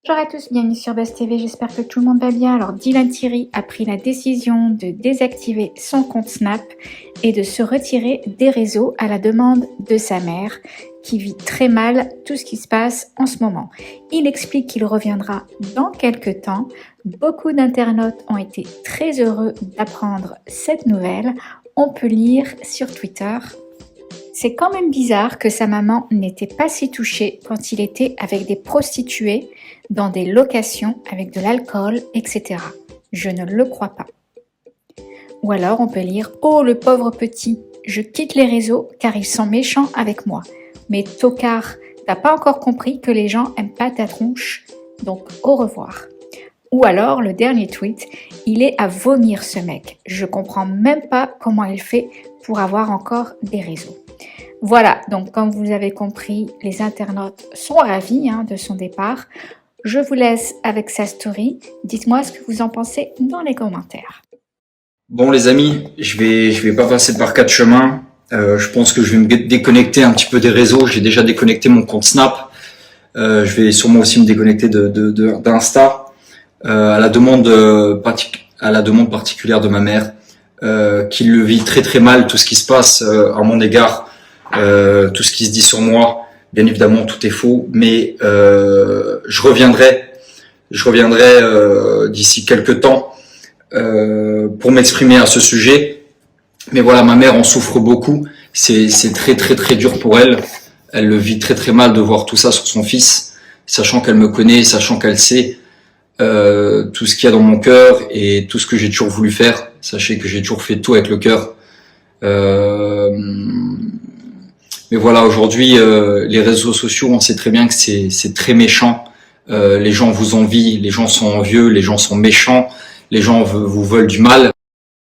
Bonjour à tous, bienvenue sur Buzz TV, j'espère que tout le monde va bien. Alors Dylan Thierry a pris la décision de désactiver son compte Snap et de se retirer des réseaux à la demande de sa mère qui vit très mal tout ce qui se passe en ce moment. Il explique qu'il reviendra dans quelques temps. Beaucoup d'internautes ont été très heureux d'apprendre cette nouvelle. On peut lire sur Twitter. C'est quand même bizarre que sa maman n'était pas si touchée quand il était avec des prostituées dans des locations avec de l'alcool, etc. Je ne le crois pas. Ou alors on peut lire « Oh le pauvre petit, je quitte les réseaux car ils sont méchants avec moi. Mais tocard, t'as pas encore compris que les gens aiment pas ta tronche, donc au revoir. » Ou alors le dernier tweet « Il est à vomir ce mec, je comprends même pas comment il fait pour avoir encore des réseaux. » Voilà, donc comme vous avez compris, les internautes sont ravis de son départ. Je vous laisse avec sa story. Dites-moi ce que vous en pensez dans les commentaires. Bon les amis, je vais pas passer par quatre chemins. Je pense que je vais me déconnecter un petit peu des réseaux. J'ai déjà déconnecté mon compte Snap. Je vais sûrement aussi me déconnecter d'Insta à la demande particulière de ma mère, qui le vit très très mal, tout ce qui se passe à mon égard. Tout ce qui se dit sur moi, bien évidemment tout est faux, mais je reviendrai d'ici quelques temps pour m'exprimer à ce sujet. Mais voilà, ma mère en souffre beaucoup, c'est très très très dur pour elle. Elle le vit très très mal de voir tout ça sur son fils, sachant qu'elle me connaît, sachant qu'elle sait tout ce qu'il y a dans mon cœur et tout ce que j'ai toujours voulu faire. Sachez que j'ai toujours fait tout avec le cœur. Mais voilà, aujourd'hui, les réseaux sociaux, on sait très bien que c'est très méchant. Les gens vous envient, les gens sont envieux, les gens sont méchants, les gens vous veulent du mal.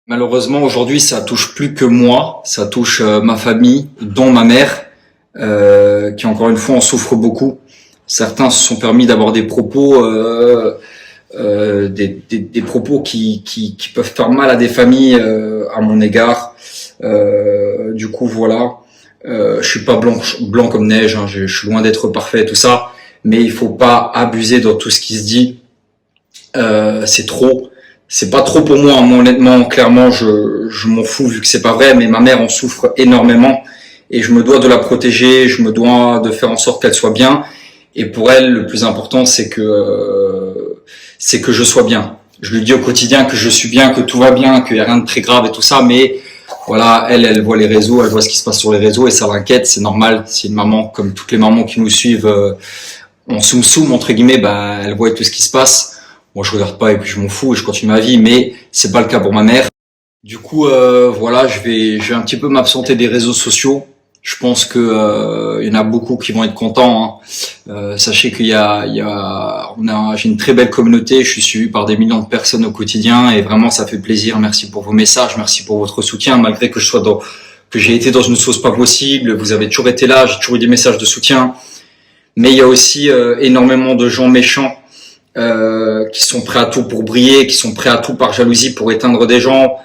Malheureusement, aujourd'hui, ça touche plus que moi, ça touche ma famille, dont ma mère, qui encore une fois en souffre beaucoup. Certains se sont permis d'avoir des propos, des propos qui peuvent faire mal à des familles à mon égard. Du coup, voilà. Je suis pas blanc comme neige, je suis loin d'être parfait, tout ça, mais il faut pas abuser dans tout ce qui se dit. C'est trop, c'est pas trop pour moi, honnêtement, clairement, je m'en fous vu que c'est pas vrai, mais ma mère en souffre énormément et je me dois de la protéger, je me dois de faire en sorte qu'elle soit bien. Et pour elle, le plus important, c'est que je sois bien. Je lui dis au quotidien que je suis bien, que tout va bien, qu'il y a rien de très grave et tout ça, mais voilà, elle voit les réseaux, elle voit ce qui se passe sur les réseaux et ça l'inquiète, c'est normal. C'est une maman, comme toutes les mamans qui nous suivent, en soum entre guillemets, elle voit tout ce qui se passe. Moi, je regarde pas et puis je m'en fous et je continue ma vie, mais c'est pas le cas pour ma mère. Du coup, voilà, je vais un petit peu m'absenter des réseaux sociaux. Je pense que il y en a beaucoup qui vont être contents. Sachez qu'il j'ai une très belle communauté. Je suis suivi par des millions de personnes au quotidien et vraiment ça fait plaisir. Merci pour vos messages, merci pour votre soutien. Malgré que que j'ai été dans une sauce pas possible, vous avez toujours été là. J'ai toujours eu des messages de soutien. Mais il y a aussi énormément de gens méchants qui sont prêts à tout pour briller, qui sont prêts à tout par jalousie pour éteindre des gens.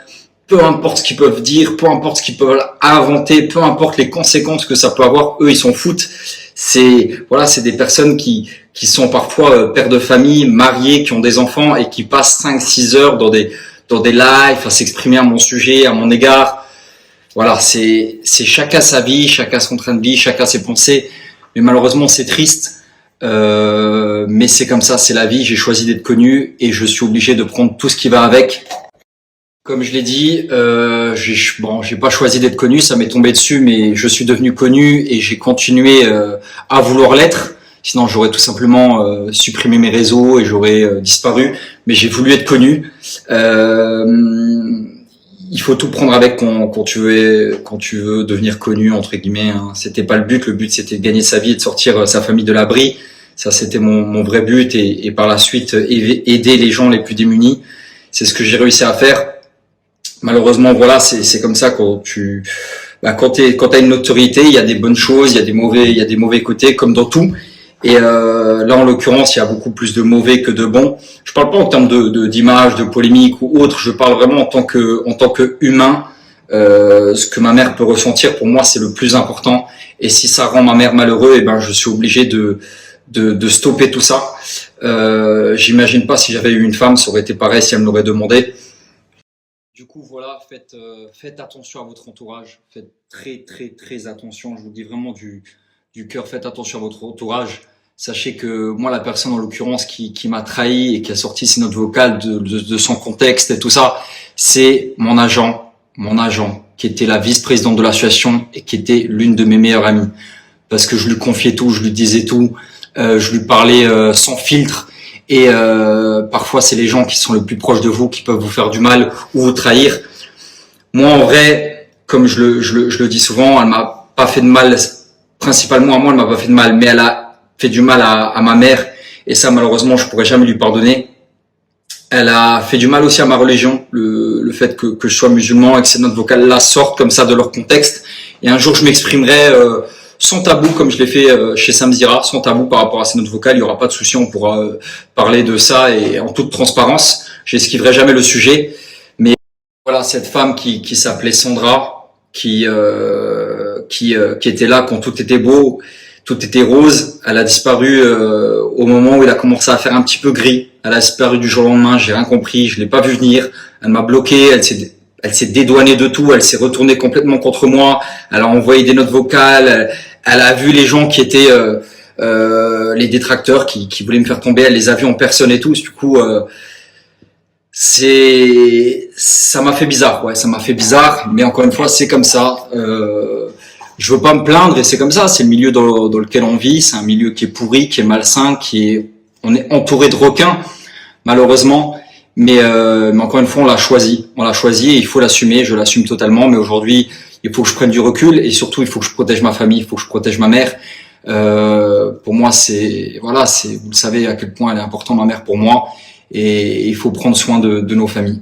Peu importe ce qu'ils peuvent dire, peu importe ce qu'ils peuvent inventer, peu importe les conséquences que ça peut avoir, eux ils s'en foutent. C'est des personnes qui sont parfois pères de famille, mariés, qui ont des enfants et qui passent 5-6 heures dans des lives à s'exprimer à mon sujet, à mon égard. Voilà, c'est chacun sa vie, chacun son train de vie, chacun ses pensées. Mais malheureusement c'est triste. Mais c'est comme ça, c'est la vie. J'ai choisi d'être connu et je suis obligé de prendre tout ce qui va avec. Comme je l'ai dit, j'ai pas choisi d'être connu, ça m'est tombé dessus, mais je suis devenu connu et j'ai continué à vouloir l'être. Sinon, j'aurais tout simplement supprimé mes réseaux et j'aurais disparu. Mais j'ai voulu être connu. Il faut tout prendre avec quand tu veux devenir connu entre guillemets. C'était pas le but. Le but c'était de gagner sa vie et de sortir sa famille de l'abri. Ça c'était mon vrai but et par la suite aider les gens les plus démunis. C'est ce que j'ai réussi à faire. Malheureusement, voilà, c'est comme ça quand t'as une notoriété, il y a des bonnes choses, il y a des mauvais côtés, comme dans tout. Et là, en l'occurrence, il y a beaucoup plus de mauvais que de bons. Je parle pas en termes d'image, de polémique ou autre. Je parle vraiment en tant que humain. Ce que ma mère peut ressentir, pour moi, c'est le plus important. Et si ça rend ma mère malheureuse, je suis obligé de de stopper tout ça. J'imagine pas si j'avais eu une femme, ça aurait été pareil si elle me l'aurait demandé. Du coup, voilà, faites attention à votre entourage. Faites très attention. Je vous le dis vraiment du cœur, faites attention à votre entourage. Sachez que moi, la personne en l'occurrence qui m'a trahi et qui a sorti ses notes vocales de son contexte et tout ça, c'est mon agent, qui était la vice-présidente de l'association et qui était l'une de mes meilleures amies. Parce que je lui confiais tout, je lui disais tout, je lui parlais sans filtre. Et parfois, c'est les gens qui sont le plus proches de vous qui peuvent vous faire du mal ou vous trahir. Moi, en vrai, comme je le dis souvent, elle m'a pas fait de mal. Principalement à moi, elle m'a pas fait de mal, mais elle a fait du mal à ma mère. Et ça, malheureusement, je pourrais jamais lui pardonner. Elle a fait du mal aussi à ma religion, le fait que je sois musulman et que ces notes vocales là sortent comme ça de leur contexte. Et un jour, je m'exprimerai sans tabou, comme je l'ai fait chez Samzira, sans tabou par rapport à ces notes vocales. Il y aura pas de souci, on pourra parler de ça et en toute transparence. J'esquiverai jamais le sujet. Mais voilà, cette femme qui s'appelait Sandra, qui était là quand tout était beau, tout était rose. Elle a disparu au moment où il a commencé à faire un petit peu gris. Elle a disparu du jour au lendemain, j'ai rien compris, je l'ai pas vu venir. Elle m'a bloqué, elle s'est dédouanée de tout, elle s'est retournée complètement contre moi. Elle a envoyé des notes vocales, elle a vu les gens qui étaient les détracteurs qui voulaient me faire tomber, elle les a vus en personne et tout. Du coup, ça m'a fait bizarre, ouais, ça m'a fait bizarre. Mais encore une fois, c'est comme ça. Je veux pas me plaindre et c'est comme ça. C'est le milieu dans lequel on vit. C'est un milieu qui est pourri, qui est malsain, on est entouré de requins, malheureusement. Mais encore une fois, on l'a choisi et il faut l'assumer. Je l'assume totalement. Mais aujourd'hui, il faut que je prenne du recul et surtout, il faut que je protège ma famille, il faut que je protège ma mère. Pour moi, vous le savez à quel point elle est importante, ma mère, pour moi. Et il faut prendre soin de nos familles.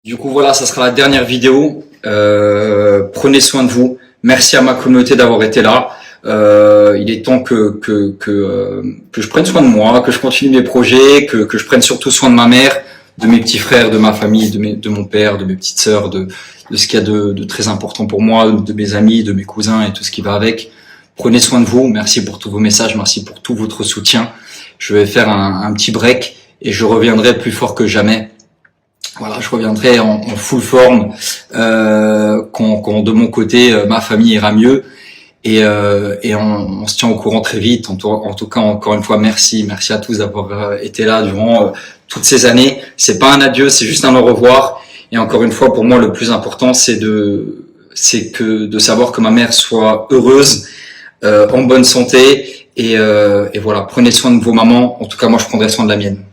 Du coup, voilà, ça sera la dernière vidéo. Prenez soin de vous. Merci à ma communauté d'avoir été là. Il est temps que je prenne soin de moi, que je continue mes projets, que je prenne surtout soin de ma mère, de mes petits frères, de ma famille, de mon père, de mes petites sœurs, de ce qu'il y a de très important pour moi, de mes amis, de mes cousins et tout ce qui va avec. Prenez soin de vous. Merci pour tous vos messages. Merci pour tout votre soutien. Je vais faire un petit break et je reviendrai plus fort que jamais. Voilà, je reviendrai en full forme quand de mon côté ma famille ira mieux et on se tient au courant très vite. En tout cas, encore une fois, merci à tous d'avoir été là durant toutes ces années. C'est pas un adieu, c'est juste un au revoir. Et encore une fois, pour moi, le plus important, c'est de savoir que ma mère soit heureuse, en bonne santé et voilà. Prenez soin de vos mamans. En tout cas, moi, je prendrai soin de la mienne.